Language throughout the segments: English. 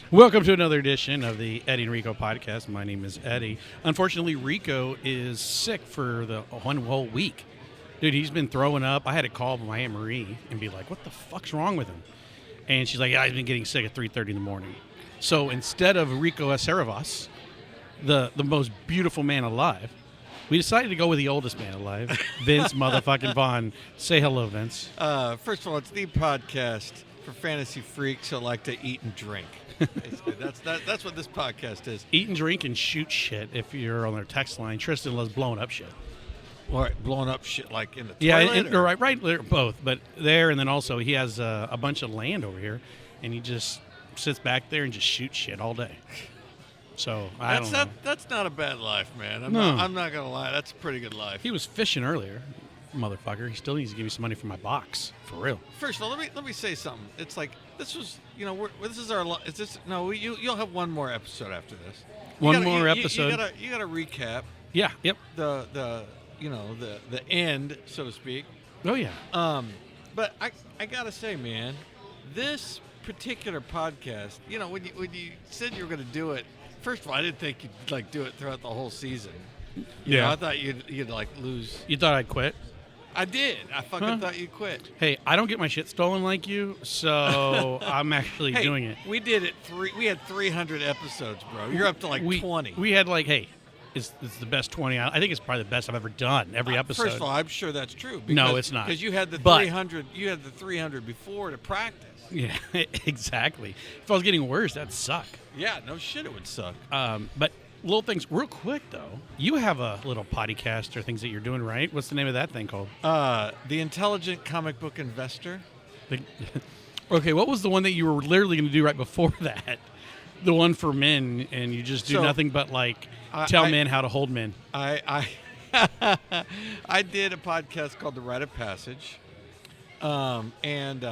Welcome to another edition of the Eddie and Rico podcast. My name is Eddie. Unfortunately, Rico is sick for the one whole week. Dude, he's been throwing up. I had to call my Aunt Marie and be like, what the fuck's wrong with him? And she's like, yeah, he's been getting sick at 3:30 in the morning. So instead of Rico Aceravas, the most beautiful man alive, we decided to go with the oldest man alive, Vince motherfucking Vaughn. Say hello, Vince. First of all, it's the podcast for fantasy freaks who like to eat and drink. That's what this podcast is. Eat and drink and shoot shit. If you're on their text line, Tristan loves blowing up shit. Right, blowing up shit like in the toilet? Yeah, right, both. But there, and then also he has a bunch of land over here, and he just sits back there and just shoots shit all day. So I don't know. That's not a bad life, man. I'm not gonna lie. That's a pretty good life. He was fishing earlier, motherfucker. He still needs to give me some money for my box, for real. First of all, let me say something. It's like this was, this is our. Is this no? You'll have one more episode after this. One more episode. You gotta recap. Yeah. Yep. The end, so to speak. Oh yeah. But I gotta say, man, this particular podcast, when you said you were gonna do it. First of all, I didn't think you'd do it throughout the whole season. I thought you'd lose. You thought I'd quit? I did. I fucking thought you'd quit. Hey, I don't get my shit stolen like you, so I'm actually doing it. We did it. We had 300 episodes, bro. You're up to 20. We had it's the best 20. I think it's probably the best I've ever done. Every episode. First of all, I'm sure that's true. No, it's not. Because you had the 300. You had the 300 before to practice. Yeah, exactly. If I was getting worse, that'd suck. Yeah, no shit, it would suck. But little things, real quick though. You have a little podcast or things that you're doing, right? What's the name of that thing called? The Intelligent Comic Book Investor. Okay, what was the one that you were literally going to do right before that? The one for men, and you just do nothing but tell men how to hold men. I did a podcast called The Rite of Passage, and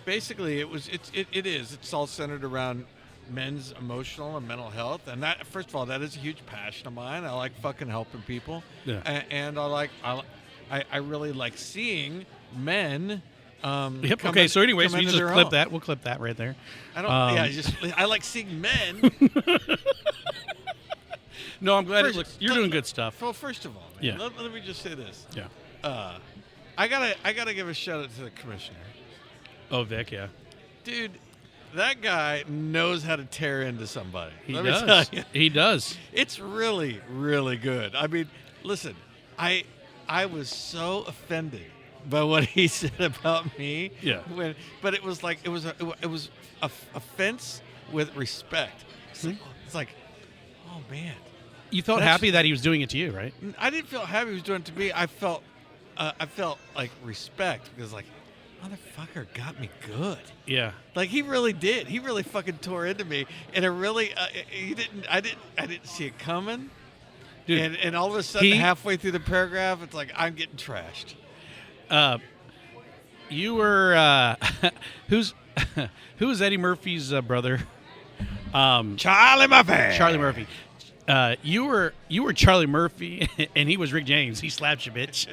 basically it's all centered around men's emotional and mental health, and that, first of all, that is a huge passion of mine. I like fucking helping people, and I really like seeing men. Yep. Okay. So, anyways, we just clip that. We'll clip that right there. I like seeing men. No, I'm glad you're doing good stuff. Well, first of all, man, let me just say this. Yeah. I gotta give a shout out to the commissioner. Oh, Vic, yeah. Dude, that guy knows how to tear into somebody. He does. He does. It's really, really good. I mean, listen, I was so offended by what he said about me. Yeah. But it was it was a offense with respect. It's like, oh man. You felt happy that he was doing it to you, right? I didn't feel happy he was doing it to me. I felt like respect because motherfucker got me good. Yeah. He really did. He really fucking tore into me, and it really I didn't see it coming. Dude, and all of a sudden halfway through the paragraph, it's like I'm getting trashed. You were who's Eddie Murphy's brother? Charlie Murphy. Charlie Murphy. You were Charlie Murphy, and he was Rick James. He slapped you, bitch.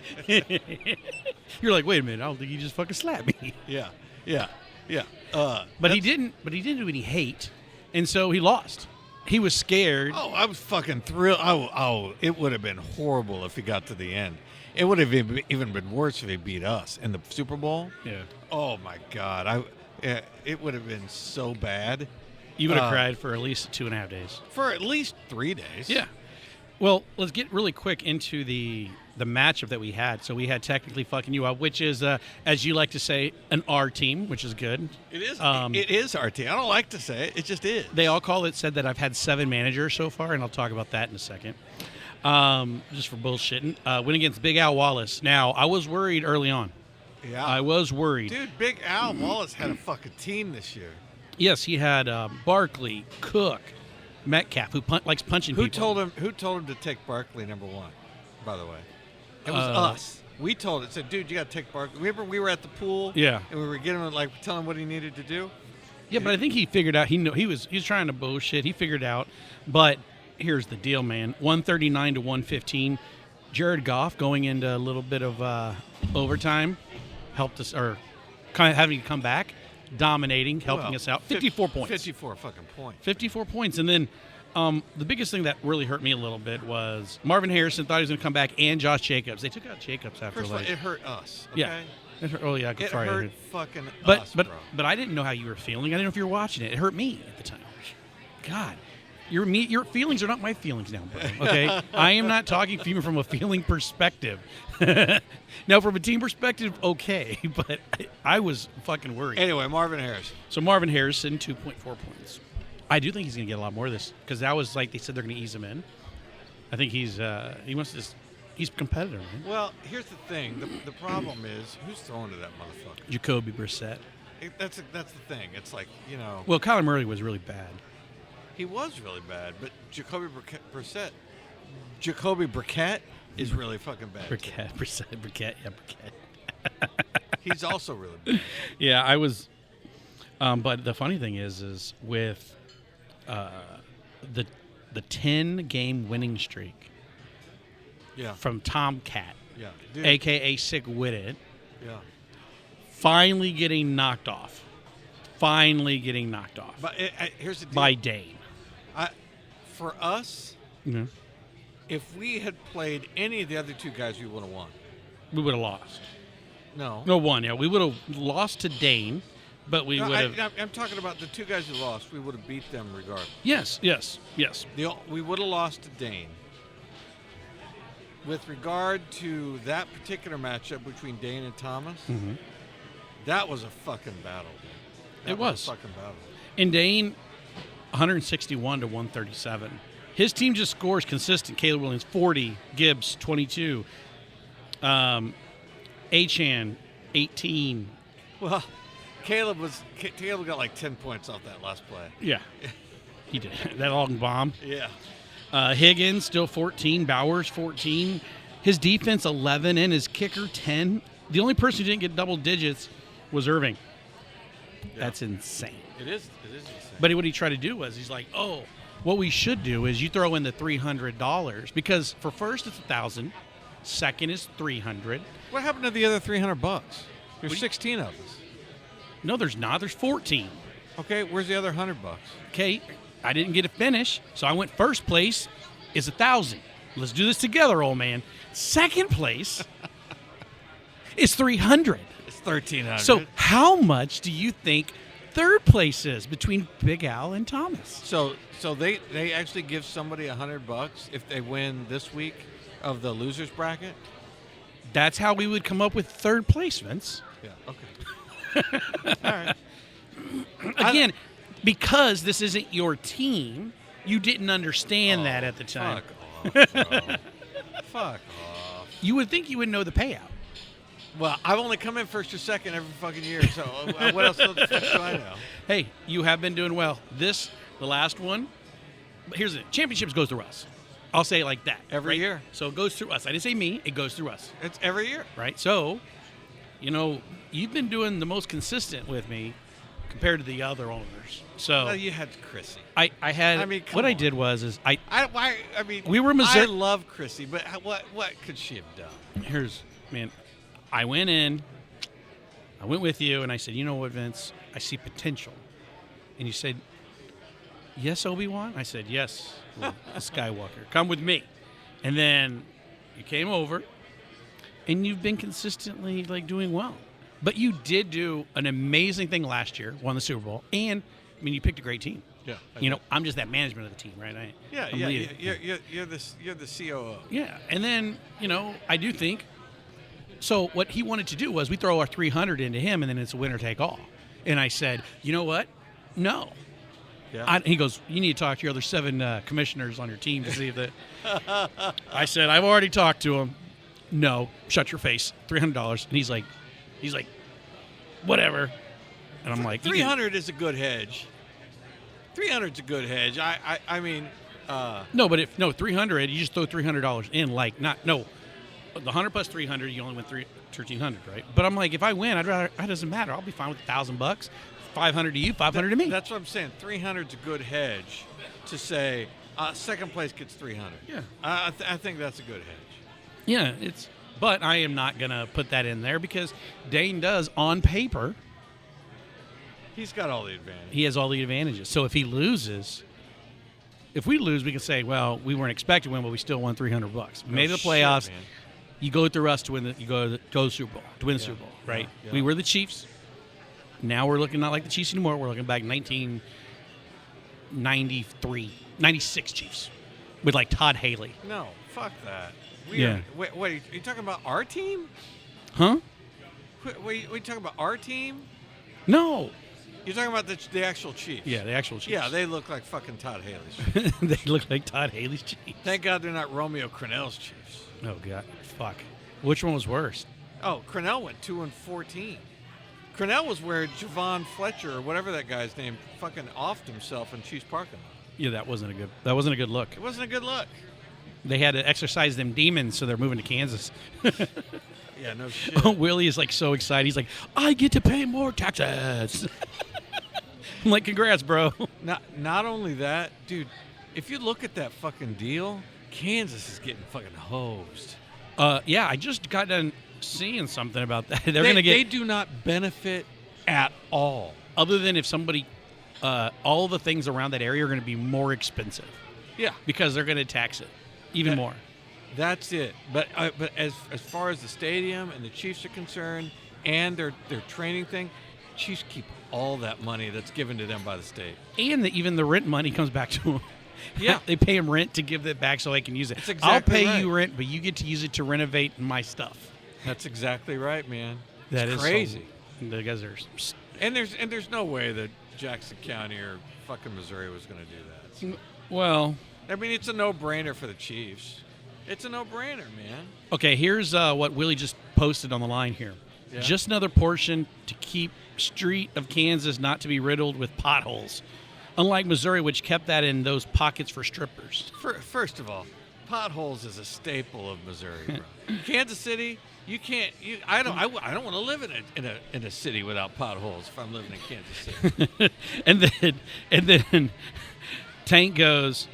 You're like, wait a minute, I don't think he just fucking slapped me. Yeah. But he didn't do any hate, and so he lost. He was scared. Oh, I was fucking thrilled. Oh, it would have been horrible if he got to the end. It would have even been worse if he beat us in the Super Bowl. Yeah. Oh my God, it would have been so bad. You would have cried for at least 2.5 days. For at least 3 days. Yeah. Well, let's get really quick into the matchup that we had. So we had Technically Fucking You Up, which is, as you like to say, an R team, which is good. It is. It is our team. I don't like to say it. It just is. They all said that I've had 7 managers so far, and I'll talk about that in a second. Just for bullshitting. Went against Big Al Wallace. Now, I was worried early on. Yeah. I was worried. Dude, Big Al Wallace had a fucking team this year. Yes, he had Barkley, Cook, Metcalf, who likes punching people. Who told him to take Barkley number 1, by the way? It was us. We told it. Said, dude, you got to take Barkley. Remember we were at the pool? Yeah. And we were telling him what he needed to do? Yeah, but I think he figured out. He was trying to bullshit. He figured out. But here's the deal, man. 139 to 115. Jared Goff going into a little bit of overtime helped us, or kind of having to come back. dominating, helping us out. 54 points. 54 fucking points. 54 points. And then the biggest thing that really hurt me a little bit was Marvin Harrison thought he was going to come back, and Josh Jacobs. They took out Jacobs after First of all, it hurt us. Okay? Yeah. It hurt, oh, yeah. It sorry, hurt fucking but, us, but, bro. But I didn't know how you were feeling. I didn't know if you were watching it. It hurt me at the time. God. Your feelings are not my feelings now, bro. Okay? I am not talking from a feeling perspective. Now, from a team perspective, okay. But I was fucking worried. Anyway, Marvin Harrison. So Marvin Harrison, 2.4 points. I do think he's going to get a lot more of this because that was like they said they're going to ease him in. I think he's competitive. Right? Well, here's the thing. The problem is who's throwing to that motherfucker? Jacoby Brissett. That's the thing. It's like, you know. Well, Kyler Murray was really bad. He was really bad, but Jacoby Brissett is really fucking bad. Briquette. He's also really bad. Yeah, I was. But the funny thing is with the 10-game winning streak. Yeah. From Tomcat. Yeah. Dude. AKA Sick Witted. Yeah. Finally getting knocked off. But here's the deal. By Dane. For us, Mm-hmm. if we had played any of the other two guys, we would have won. We would have lost. No, won. Yeah, we would have lost to Dane, but we would have. I'm talking about the two guys who lost. We would have beat them regardless. Yes. We would have lost to Dane. With regard to that particular matchup between Dane and Thomas, Mm-hmm. that was a fucking battle. That It was a fucking battle. And Dane, 161 to 137. His team just scores consistent. Caleb Williams, 40. Gibbs, 22. Achan, 18. Well, Caleb got like 10 points off that last play. Yeah, he did. That long bomb. Yeah. Higgins, still 14. Bowers, 14. His defense, 11. And his kicker, 10. The only person who didn't get double digits was Irving. Yeah. That's insane. It is insane. But what he tried to do was he's like, oh, what we should do is you throw in the $300 because for first it's $1,000, second is $300. What happened to the other $300? There's 16 of us. No, there's not. There's 14. Okay, where's the other $100? Okay, I didn't get a finish, so I went first place is $1,000. Let's do this together, old man. Second place is $300. It's $1,300. So how much do you think third place is between Big Al and Thomas? So they actually give somebody $100 if they win this week of the losers bracket. That's how we would come up with third place, Vince. Yeah. Okay. All right. Again, because this isn't your team, you didn't understand that at the time. Fuck off, bro. Fuck off. You would think you would know the payout. Well, I've only come in first or second every fucking year, so what else do I know? Hey, you have been doing well. The last one, but here's it. Championships goes through us. I'll say it like that. Every year. So it goes through us. I didn't say me. It goes through us. It's every year. Right? So, you've been doing the most consistent with me compared to the other owners. So well, you had Chrissy. I had. I mean, what I did was we were Missouri. I love Chrissy, but what could she have done? I went with you, and I said, you know what, Vince? I see potential. And you said, yes, Obi-Wan? I said, yes, Skywalker. Come with me. And then you came over, and you've been consistently, doing well. But you did do an amazing thing last year, won the Super Bowl, and, you picked a great team. Yeah. I'm just that management of the team, right? You're the COO. Yeah, and then, I do think, so what he wanted to do was we throw our 300 into him, and then it's a winner take all. And I said, you know what? No. Yeah. He goes, you need to talk to your other 7 commissioners on your team to see if that. I said, I've already talked to him. No, shut your face. $300. And he's like, whatever. And I'm like, 300 is a good hedge. 300's a good hedge. I mean. No, but 300, you just throw $300 in, the 100 plus 300, you only win 1,300, right? But I'm like, if I win, it doesn't matter. I'll be fine with $1,000. 500 to you, 500 to me. That's what I'm saying. 300's a good hedge to say second place gets 300. Yeah. I think that's a good hedge. Yeah, but I am not going to put that in there because Dane does, on paper, He's got all the advantages. He has all the advantages. So if he loses, if we lose, we can say, well, we weren't expected to win, but we still won $300. We made the playoffs. Shit, man. You go through us to win the Super Bowl, to win the Super Bowl, right? Yeah. We were the Chiefs. Now we're looking not like the Chiefs anymore. We're looking back 1993, 96 Chiefs with like Todd Haley. No, fuck that. Yeah. Wait, are you talking about our team? Huh? Wait, are you talking about our team? No. You're talking about the actual Chiefs. Yeah, the actual Chiefs. Yeah, they look like fucking Todd Haley's. They look like Todd Haley's Chiefs. Thank God they're not Romeo Crennel's Chiefs. Oh, God. Fuck. Which one was worse? Oh, Crennel went 2-14. Crennel was where Javon Fletcher or whatever that guy's name fucking offed himself in Chiefs parking lot. Yeah, that wasn't a good look. It wasn't a good look. They had to exercise them demons, so they're moving to Kansas. Yeah, no shit. Willie is like so excited. He's like, I get to pay more taxes. I'm like, congrats, bro. Not only that, dude, if you look at that fucking deal, Kansas is getting fucking hosed. Yeah, I just got done seeing something about that. They do not benefit at all. Other than if somebody, all the things around that area are going to be more expensive. Yeah. Because they're going to tax it even more. That's it. But as far as the stadium and the Chiefs are concerned and their training thing, Chiefs keep all that money that's given to them by the state. And even the rent money comes back to them. Yeah. They pay them rent to give it back so they can use it. That's exactly I'll pay right. you rent, but you get to use it to renovate my stuff. That's exactly right, man. That it's is crazy. The guys are. And there's no way that Jackson County or fucking Missouri was going to do that. Well, I mean, it's a no-brainer for the Chiefs. It's a no-brainer, man. okay, here's what Willie just posted on the line here. Yeah. Just another portion to keep street of Kansas not to be riddled with potholes. Unlike Missouri, which kept that in those pockets for strippers. First of all, potholes is a staple of Missouri, bro. Kansas City, you can't. I don't want to live in a city without potholes if I'm living in Kansas City. and then Tank goes,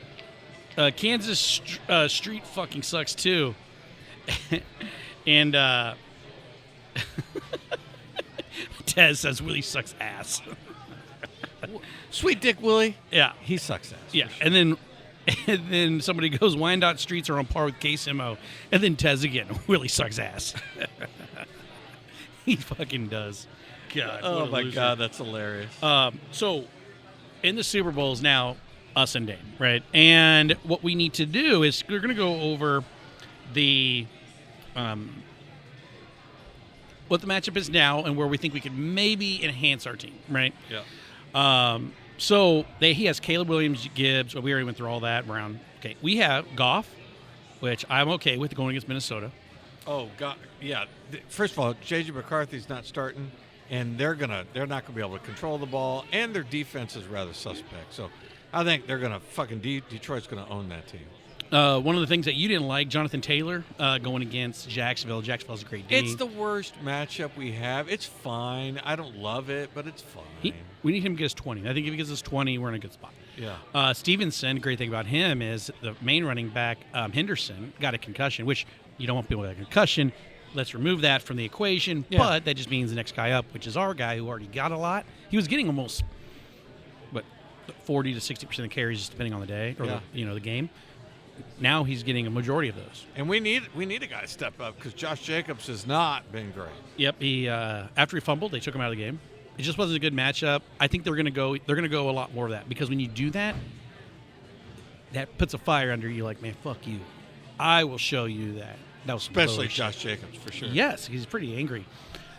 Kansas street fucking sucks too. And Tez says Willie sucks ass. Sweet Dick Willie. Yeah. He sucks ass. Yeah. for sure. And then somebody goes, Wyandotte streets are on par with KSMO. And then Tez again, Willie sucks ass. He fucking does. God. Oh what a my loser. God, that's hilarious. So in the Super Bowl is now us and Dane, right? And what we need to do is we're going to go over the what the matchup is now and where we think we could maybe enhance our team, right? Yeah. So he has Caleb Williams, Gibbs. Well, we already went through all that round. Okay, we have Goff, which I'm okay with going against Minnesota. Oh God, yeah. First of all, J.J. McCarthy's not starting, and they're not gonna be able to control the ball, and their defense is rather suspect. So, I think they're gonna fucking Detroit's gonna own that team. One of the things that you didn't like, Jonathan Taylor going against Jacksonville. Jacksonville's a great team. It's the worst matchup we have. It's fine. I don't love it, but it's fine. We need him to get us 20. I think if he gets us 20, we're in a good spot. Yeah. Stevenson, great thing about him is the main running back, Henderson, got a concussion, which you don't want people with a concussion. Let's remove that from the equation. Yeah. But that just means the next guy up, which is our guy who already got a lot. He was getting almost, 40 to 60% of the carries, just depending on the day or the game. Now he's getting a majority of those. And we need a guy to step up because Josh Jacobs has not been great. Yep. He after he fumbled, they took him out of the game. It just wasn't a good matchup. I think they're going to go a lot more of that because when you do that, that puts a fire under you. Like, man, fuck you. I will show you that. That was Especially bullshit. Josh Jacobs for sure. Yes, he's pretty angry.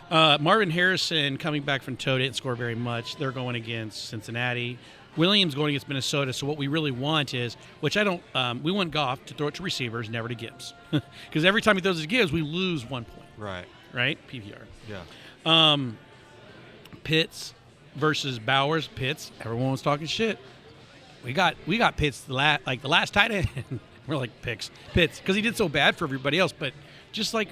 Marvin Harrison coming back from toe didn't score very much. They're going against Cincinnati. Williams going against Minnesota. So what we really want is, which I don't, we want Goff to throw it to receivers, never to Gibbs, because every time he throws it to Gibbs, we lose 1 point. Right. Right. PPR. Yeah. Pitts versus Bowers. Pitts. Everyone was talking shit. We got Pitts the last tight end. We're like Pitts because he did so bad for everybody else. But just like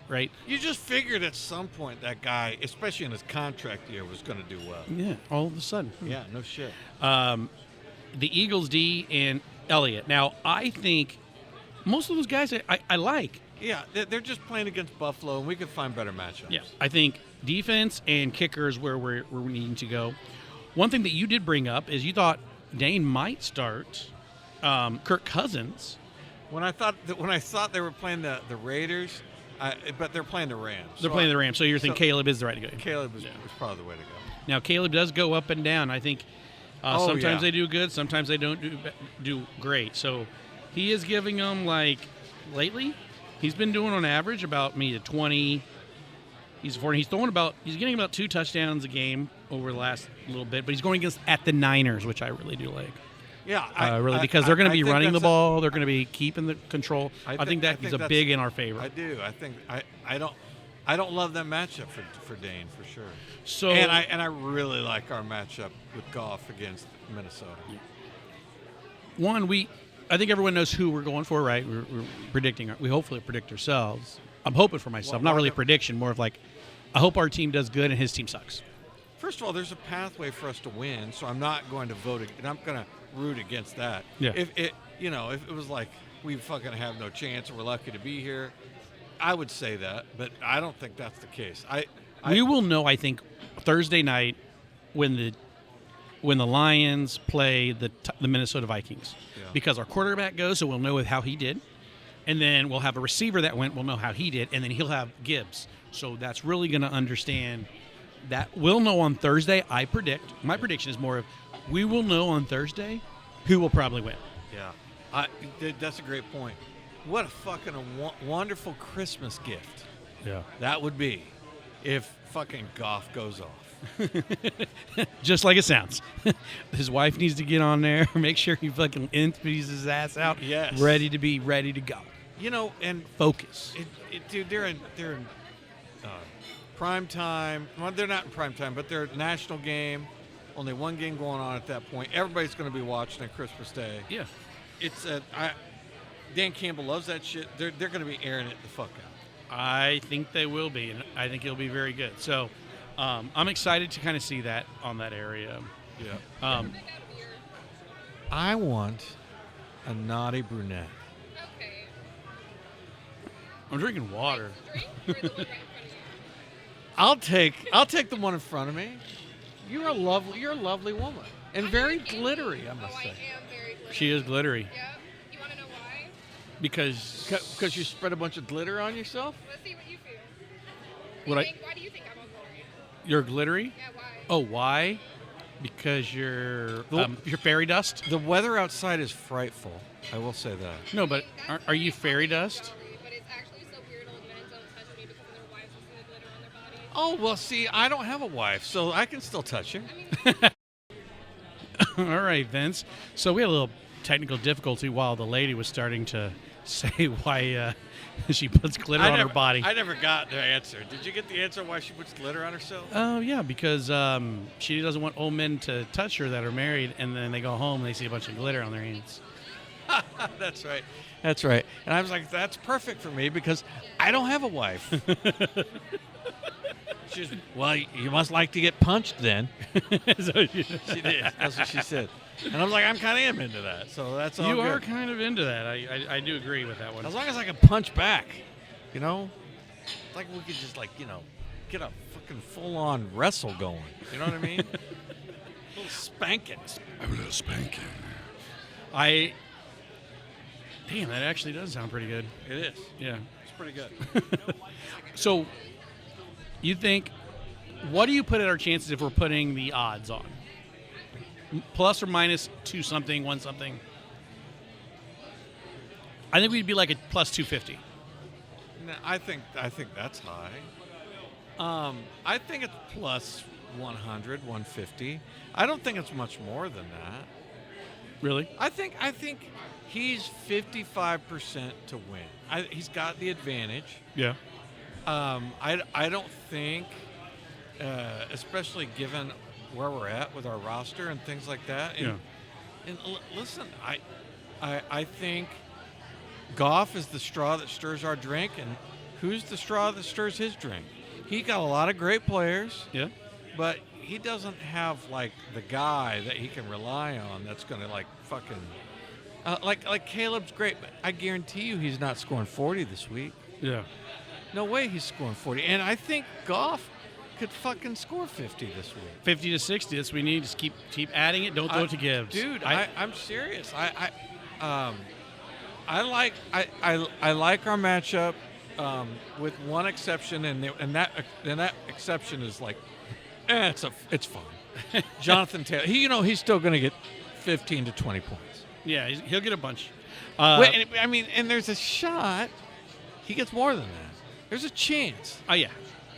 right? You just figured at some point that guy, especially in his contract year, was going to do well. Yeah. All of a sudden. Yeah. No shit. The Eagles D and Elliott. Now I think most of those guys I like. Yeah, they're just playing against Buffalo, and we could find better matchups. Yeah, I think defense and kickers where we need to go. One thing that you did bring up is you thought Dane might start Kirk Cousins. When I thought they were playing the Raiders, but they're playing the Rams. They're playing the Rams, so you're thinking Caleb is the right to go. Caleb was probably the way to go. Now Caleb does go up and down. I think sometimes they do good, sometimes they don't do great. So he is giving them lately. He's been doing on average about 20. He's getting about 2 touchdowns a game over the last little bit, but he's going against at the Niners, which I really do like. Yeah, because they're going to be running the ball, they're going to be keeping the control. I think that is a big in our favor. I do. I think I don't love that matchup for Dane for sure. So and I really like our matchup with Goff against Minnesota. I think everyone knows who we're going for, right? We're predicting. We hopefully predict ourselves. I'm hoping for myself. Not really a prediction, more of I hope our team does good and his team sucks. First of all, there's a pathway for us to win, so I'm not going to vote. And I'm going to root against that. Yeah. If it was like we fucking have no chance and we're lucky to be here, I would say that, but I don't think that's the case. We will know, I think, Thursday night when the Lions play the Minnesota Vikings, because our quarterback goes, so we'll know how he did, and then we'll have a receiver that went. We'll know how he did, and then he'll have Gibbs. So that's really going to understand that. We'll know on Thursday. I predict. My prediction is more of we will know on Thursday who will probably win. Yeah, that's a great point. What a fucking wonderful Christmas gift. Yeah, that would be if fucking Goff goes off. Just like it sounds. His wife needs to get on there, make sure he fucking empties his ass out. Yes. Ready to go. And focus. Dude, they're in prime time. Well, they're not in prime time, but they're national game. Only one game going on at that point. Everybody's going to be watching on Christmas Day. Yeah. Dan Campbell loves that shit. They're going to be airing it the fuck out. I think they will be, and I think it'll be very good. So I'm excited to kind of see that on that area. Yeah. I want a naughty brunette. Okay. I'm drinking water. I'll take the one in front of me. You're a lovely woman, and very glittery, I must say. I am very glittery. She is glittery. Yeah. You want to know why? Because you spread a bunch of glitter on yourself. Let's see what you feel. Why do you think I'm all glittery? You're glittery? Yeah, why? Oh, why? Because you're fairy dust? The weather outside is frightful. I will say that. No, but are you fairy dust? But it's actually so weird old men don't touch me because their wives will see the glitter on their bodies. Oh, well, see, I don't have a wife, so I can still touch her. All right, Vince. So we had a little technical difficulty while the lady was starting to say why she puts glitter on her body. I never got the answer. Did you get the answer why she puts glitter on herself? Oh, yeah, because she doesn't want old men to touch her that are married, and then they go home and they see a bunch of glitter on their hands. That's right. That's right. And I was like, that's perfect for me because I don't have a wife. She's, well, you must like to get punched then. She did. That's what she said. And I was like, I'm kind of into that. So that's all You good. are kind of into that. I do agree with that one. As long as I can punch back, like we could just get a fucking full-on wrestle going. You know what I mean? A little spanking. A little spanking. Damn, that actually does sound pretty good. It is. Yeah. It's pretty good. So, you think, what do you put at our chances if we're putting the odds on? Plus or minus 2 something, 1 something? I think we'd be like a plus 250. No, I think that's high. I think it's plus 100, 150. I don't think it's much more than that. Really? I think he's 55% to win. He's got the advantage. Yeah. I don't think, especially given where we're at with our roster and things like that. And listen, I think Goff is the straw that stirs our drink, and who's the straw that stirs his drink? He got a lot of great players. Yeah. But he doesn't have the guy that he can rely on that's going to fucking like Caleb's great, but I guarantee you he's not scoring 40 this week. Yeah. No way he's scoring 40. And I think Goff could fucking score 50 this week. 50 to 60. That's what we need. Just keep adding it. Don't throw it to Gibbs. Dude, I'm serious. I like our matchup with one exception, and that exception is like, it's fine. Jonathan Taylor, he's still going to get 15 to 20 points. Yeah, he'll get a bunch. And there's a shot he gets more than that. There's a chance. Yeah,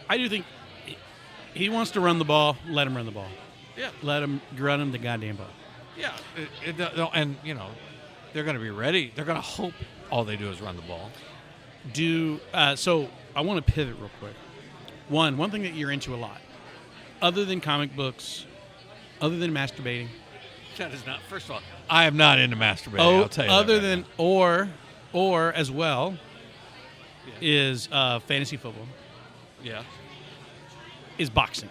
I do think he wants to run the ball. Let him run the ball. Yeah, let him run him the goddamn ball. Yeah, and they're going to be ready. They're going to hope all they do is run the ball. So I want to pivot real quick. One thing that you're into a lot, other than comic books, other than masturbating. That is not. First of all, I am not into masturbating. I'll tell you. Other that than now. or as well is fantasy football. Yeah. Is boxing.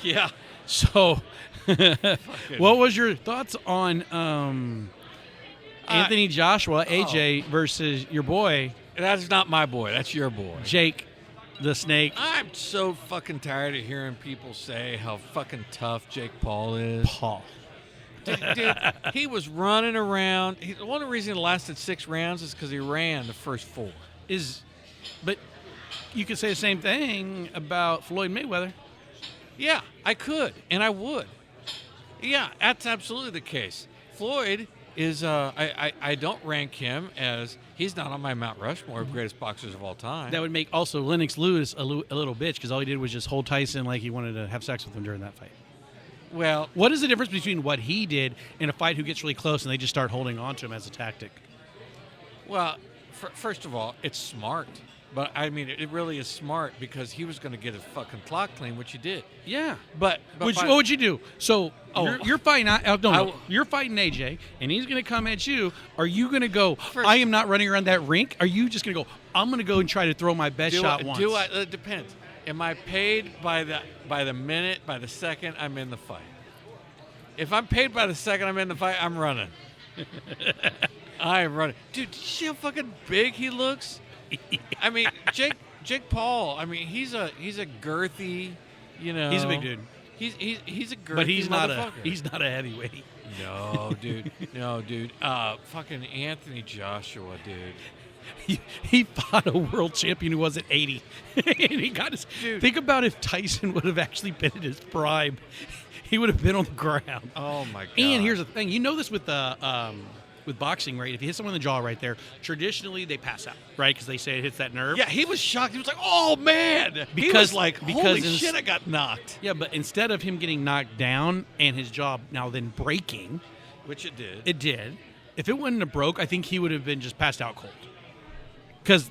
Yeah. So, what was your thoughts on Anthony Joshua, AJ, versus your boy? That's not my boy. That's your boy. Jake, the Snake. I'm so fucking tired of hearing people say how fucking tough Jake Paul is. Dude, he was running around. One of the reasons it lasted 6 rounds is because he ran the first 4. But you could say the same thing about Floyd Mayweather. Yeah, I could, and I would. Yeah, that's absolutely the case. Floyd is, I don't rank him as, he's not on my Mount Rushmore of greatest boxers of all time. That would make also Lennox Lewis a little bitch because all he did was just hold Tyson like he wanted to have sex with him during that fight. Well, what is the difference between what he did in a fight who gets really close and they just start holding on to him as a tactic? Well, first of all, it's smart. But, I mean, it really is smart because he was going to get his fucking clock clean, which he did. Yeah. But what would you do? So you're fighting you're fighting AJ, and he's going to come at you. Are you going to go, I am not running around that rink? Are you just going to go, I'm going to go and try to throw my best shot once? It depends. Am I paid by the minute, by the second I'm in the fight? If I'm paid by the second I'm in the fight, I'm running. I am running. Dude, did you see how fucking big he looks? I mean, Jake Paul. I mean, he's a girthy, He's a big dude. He's a girthy, but he's not a heavyweight. No, dude. Fucking Anthony Joshua, dude. He fought a world champion who wasn't 80, and he got his. Dude. Think about if Tyson would have actually been in his prime, he would have been on the ground. Oh my god! And here's the thing: this with boxing, right? If you hit someone in the jaw right there, traditionally they pass out, right? Because they say it hits that nerve. Yeah, he was shocked. He was like, "Oh man!" He was like, "Holy shit, I got knocked." Yeah, but instead of him getting knocked down and his jaw now then breaking, which it did. It did. If it wouldn't have broke, I think he would have been just passed out cold. Because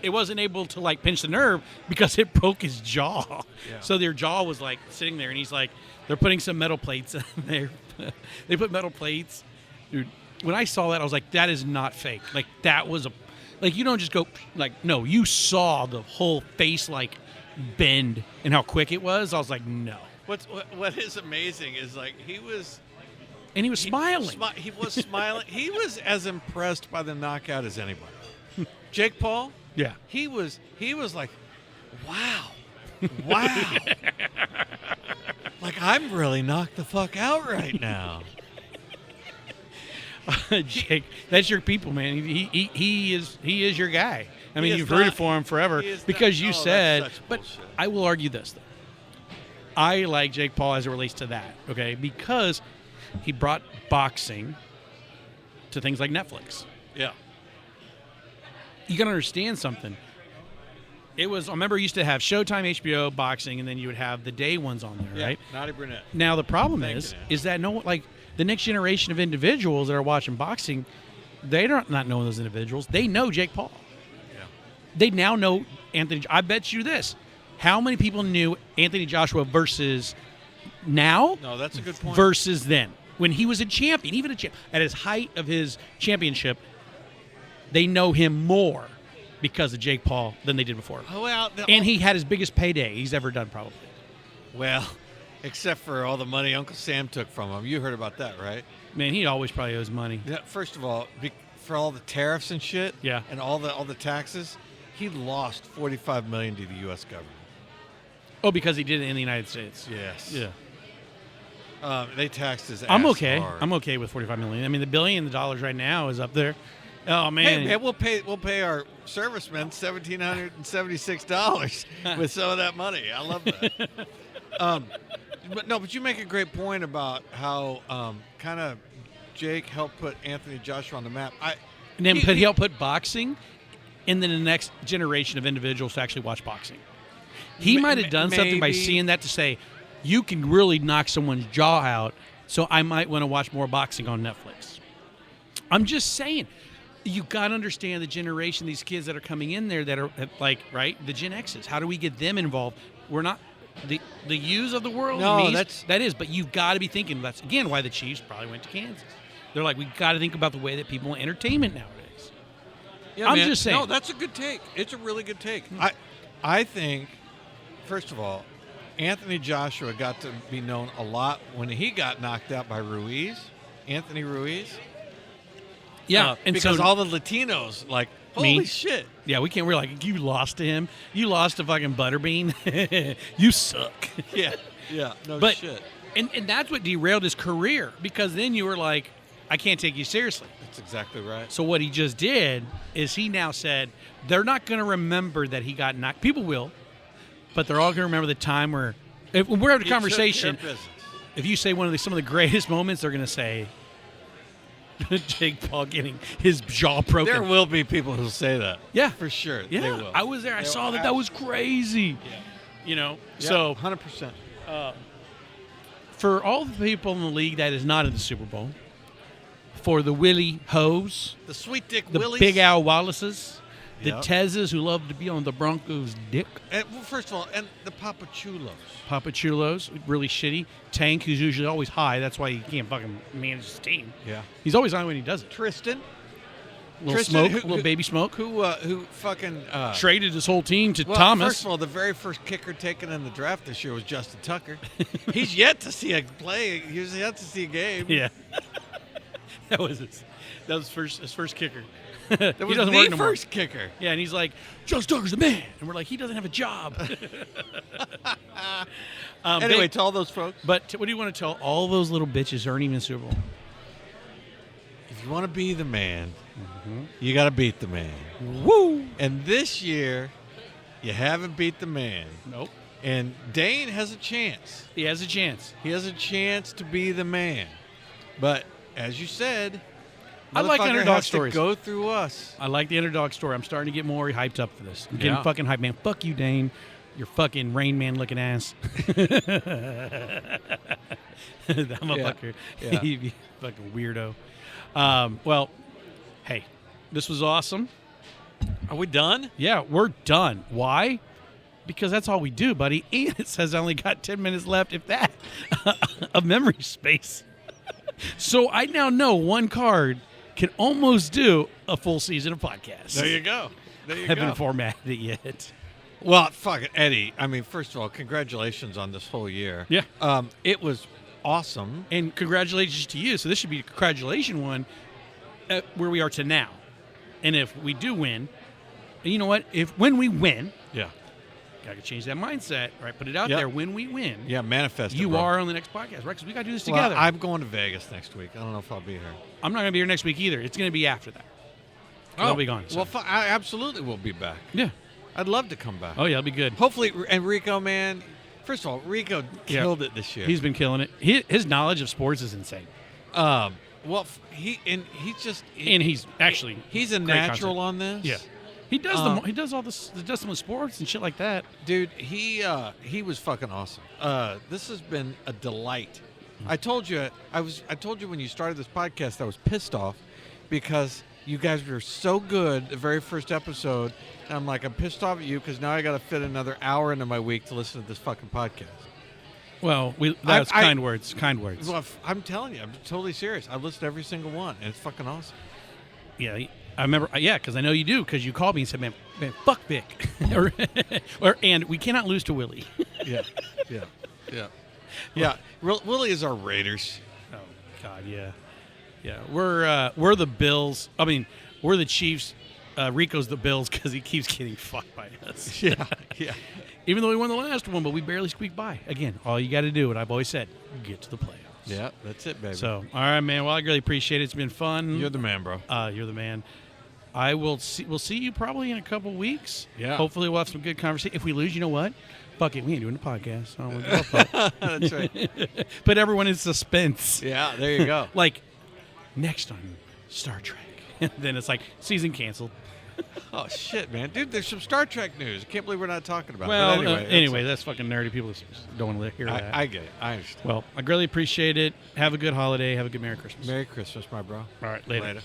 it wasn't able to like pinch the nerve because it broke his jaw. Yeah. So their jaw was like sitting there, and he's like, they're putting some metal plates in there. They put metal plates, dude. When I saw that, I was like, that is not fake. Like, that was you don't just go, like, no, you saw the whole face, like, bend and how quick it was. I was like, no. What is amazing is, like, he was smiling. He was smiling. He was as impressed by the knockout as anybody. Jake Paul? Yeah. He was like, wow. Like, I'm really knocked the fuck out right now. Jake, that's your people, man. He is your guy. I mean, you've rooted for him forever because you said. But I will argue this, though. I like Jake Paul as it relates to that, okay? Because he brought boxing to things like Netflix. Yeah. You got to understand something. I remember you used to have Showtime, HBO, boxing, and then you would have the day ones on there, right? Naughty Brunette. Now the problem is that the next generation of individuals that are watching boxing, they don't not know those individuals. They know Jake Paul. Yeah. They now know Anthony. I bet you this: how many people knew Anthony Joshua versus now? No, that's a good point. Versus then, when he was a champion, even at his height of his championship, they know him more because of Jake Paul than they did before. Oh, well, and he had his biggest payday he's ever done, probably. Well, except for all the money Uncle Sam took from him. You heard about that, right? Man, he always probably owes money. Yeah, first of all, for all the tariffs and shit, and all the taxes, he lost $45 million to the U.S. government. Oh, because he did it in the United States. Yes. Yeah. They taxed his ass I'm okay. hard. I'm okay with $45 million. I mean, the $1 billion right now is up there. Oh man. Hey, man, we'll pay our servicemen $1,776 with some of that money. I love that. But you make a great point about how kind of Jake helped put Anthony Joshua on the map. And then he'll put boxing in the next generation of individuals to actually watch boxing. He might have done something by seeing that to say, you can really knock someone's jaw out, so I might want to watch more boxing on Netflix. I'm just saying, you got to understand the generation, these kids that are coming in there that are like, right, the Gen X's. How do we get them involved? We're not the U's of the world. No, that is, but you've got to be thinking. That's again why the Chiefs probably went to Kansas. They're like, we got to think about the way that people want entertainment nowadays. Yeah, I'm man. just saying. No, that's a good take. It's a really good take. I think, first of all, Anthony Joshua got to be known a lot when he got knocked out by Ruiz, Anthony Ruiz. Yeah, and because so all the Latinos like, holy shit. Yeah, we're like, you lost to him. You lost to fucking Butterbean. You suck. Yeah, no but, shit. And that's what derailed his career, because then you were like, I can't take you seriously. That's exactly right. So what he just did is he now said they're not going to remember that he got knocked. People will, but they're all going to remember the time where, when we're having a conversation, if you say some of the greatest moments, they're going to say Jake Paul getting his jaw broken. There will be people who say that. Yeah. For sure. Yeah. They will. I was there. I saw that. That was crazy. Yeah. You know? Yeah, so 100%. For all the people in the league that is not in the Super Bowl, for the Willie Hoes, The sweet dick the Willies. Big Al Wallaces, the Yep. Tezes who love to be on the Broncos' dick, And, well, first of all, and the Papa Chulos. Papa Chulos, really shitty, Tank, who's usually always high. That's why he can't fucking manage his team. Yeah. He's always high when he does it. Tristan. Little Tristan, smoke, little baby smoke. Who fucking Traded his whole team to well, Thomas. First of all, the very first kicker taken in the draft this year was Justin Tucker. He's yet to see a play. He's yet to see a game. Yeah. That was his first kicker. That was the first kicker. Yeah, and he's like, Joe Tucker's the man. And we're like, he doesn't have a job. Anyway, to all those folks. But what do you want to tell all those little bitches who aren't even in the Super Bowl? If you want to be the man, you got to beat the man. Woo! And this year, you haven't beat the man. Nope. And Dane has a chance. He has a chance. He has a chance to be the man. But as you said, I like motherfucker underdog has stories. to go through us. I like the underdog story. I'm starting to get more hyped up for this. I'm getting Yeah. fucking hyped, man. Fuck you, Dane. Your fucking Rain Man looking ass. That motherfucker. Yeah. You fucking weirdo. Well, hey, this was awesome. Are we done? Yeah, we're done. Why? Because that's all we do, buddy. And it says I only got 10 minutes left, if that, of memory space. So I now know one card can almost do a full season of podcasts. There you go. There you Haven't go. formatted it yet. Well, fuck it, Eddie. I mean, first of all, congratulations on this whole year. Yeah. It was awesome. And congratulations to you. So this should be a congratulation one where we are to now. And if we do win, you know what? When we win, Yeah. got to change that mindset, right? Put it out Yep. there. When we win, Yeah, manifest it, you bro. are on the next podcast, right? Because we got to do this Well, together. I'm going to Vegas next week. I don't know if I'll be here. I'm not going to be here next week either. It's going to be after that. I'll be gone. So. Well, I absolutely will be back. Yeah. I'd love to come back. Oh, yeah, it'll be good. Hopefully, and Rico, man. First of all, Rico killed it this year. He's been killing it. His knowledge of sports is insane. Well, he's actually he's a great natural concept. on this. Yeah. He does he does all this. He does some sports and shit like that. Dude, he was fucking awesome. This has been a delight. I told you when you started this podcast I was pissed off because you guys were so good the very first episode. And I'm like, I'm pissed off at you because now I got to fit another hour into my week to listen to this fucking podcast. Well, that's kind words. Kind words. Well, I'm telling you, I'm totally serious. I've listened to every single one, and it's fucking awesome. Yeah, I remember. Yeah, because I know you do. Because you called me and said, "Man, fuck Vic," and we cannot lose to Willie. Yeah. Willie is our Raiders. Oh God, yeah. We're the Bills. I mean, we're the Chiefs. Rico's the Bills because he keeps getting fucked by us. Yeah. Even though we won the last one, but we barely squeaked by. Again, all you got to do, what I've always said, get to the playoffs. Yeah, that's it, baby. So, all right, man. Well, I really appreciate it. It's been fun. You're the man, bro. You're the man. We'll see you probably in a couple weeks. Yeah. Hopefully we'll have some good conversation. If we lose, you know what? Fuck it. We ain't doing the podcast. I don't give a fuck. That's right. Put everyone in suspense. Yeah, there you go. Like, next on Star Trek. And then it's like, season canceled. Oh, shit, man. Dude, there's some Star Trek news. I can't believe we're not talking about it. Well, But anyway, that's fucking nerdy. People just don't want to hear that. I get it. I understand. Well, I greatly appreciate it. Have a good holiday. Have a good Merry Christmas. Merry Christmas, my bro. All right, later. Later.